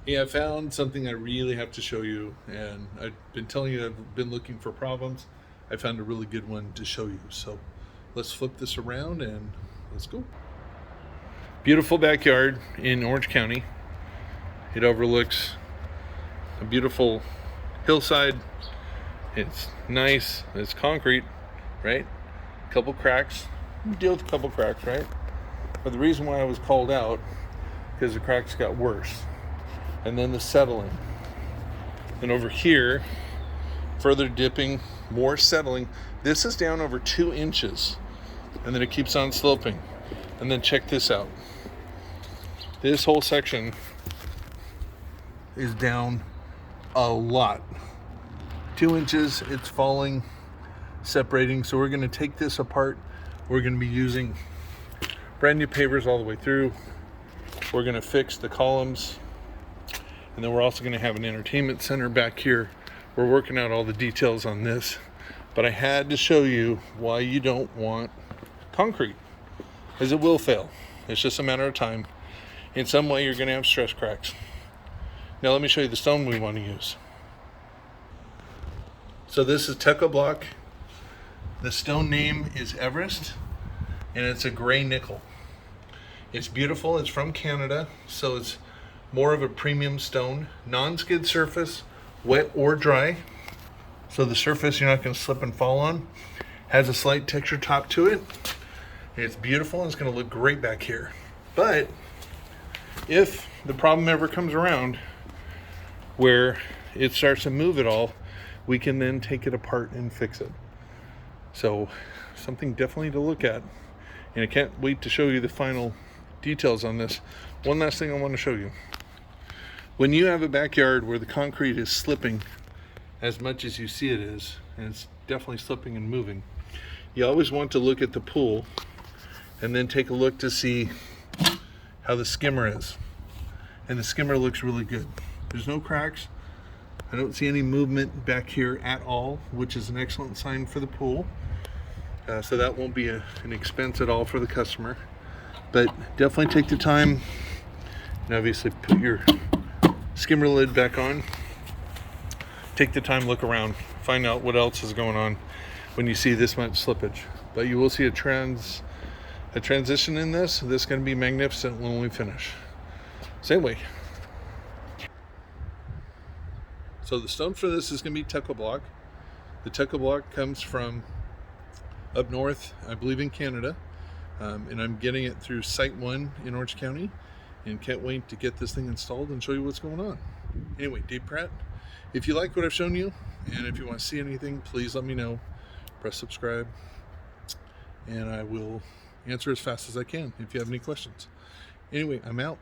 Hey, I found something I really have to show you, and I've been telling you I've been looking for problems. I found a really good one to show you. So let's flip this around and let's go. Beautiful backyard in Orange County. It overlooks a beautiful hillside. It's nice. It's concrete, right? Couple cracks. Deal with a couple cracks, right? But the reason why I was called out because the cracks got worse. And then the settling. And over here, further dipping, more settling. This is down over 2 inches. And then it keeps on sloping. And then check this out. This whole section is down a lot. 2 inches, it's falling, separating. So we're going to take this apart. We're going to be using brand new pavers all the way through. We're going to fix the columns. And then we're also going to have an entertainment center back here. We're working out all the details on this. But I had to show you why you don't want concrete, as it will fail. It's just a matter of time. In some way, you're going to have stress cracks. Now let me show you the stone we want to use. So this is Techo-Bloc. The stone name is Everest, and it's a gray nickel. It's beautiful. It's from Canada, so it's more of a premium stone, non-skid surface, wet or dry. So the surface you're not going to slip and fall on. Has a slight texture top to it. It's beautiful and it's going to look great back here. But if the problem ever comes around where it starts to move at all, we can then take it apart and fix it. So something definitely to look at. And I can't wait to show you the final details on this. One last thing I want to show you. When you have a backyard where the concrete is slipping as much as you see it is, and it's definitely slipping and moving, you always want to look at the pool and then take a look to see how the skimmer is. And the skimmer looks really good. There's no cracks. I don't see any movement back here at all, which is an excellent sign for the pool. So that won't be an expense at all for the customer. But definitely take the time and obviously put your skimmer lid back on. Take the time, look around, find out what else is going on when you see this much slippage. But you will see a transition in this. This is going to be magnificent when we finish. Same way. So the stone for this is going to be Techo-Bloc. The Techo-Bloc comes from up north, I believe in Canada. And I'm getting it through Site 1 in Orange County. And can't wait to get this thing installed and show you what's going on. Anyway, Dave Pratt, if you like what I've shown you, and if you want to see anything, please let me know. Press subscribe, and I will answer as fast as I can if you have any questions. Anyway, I'm out.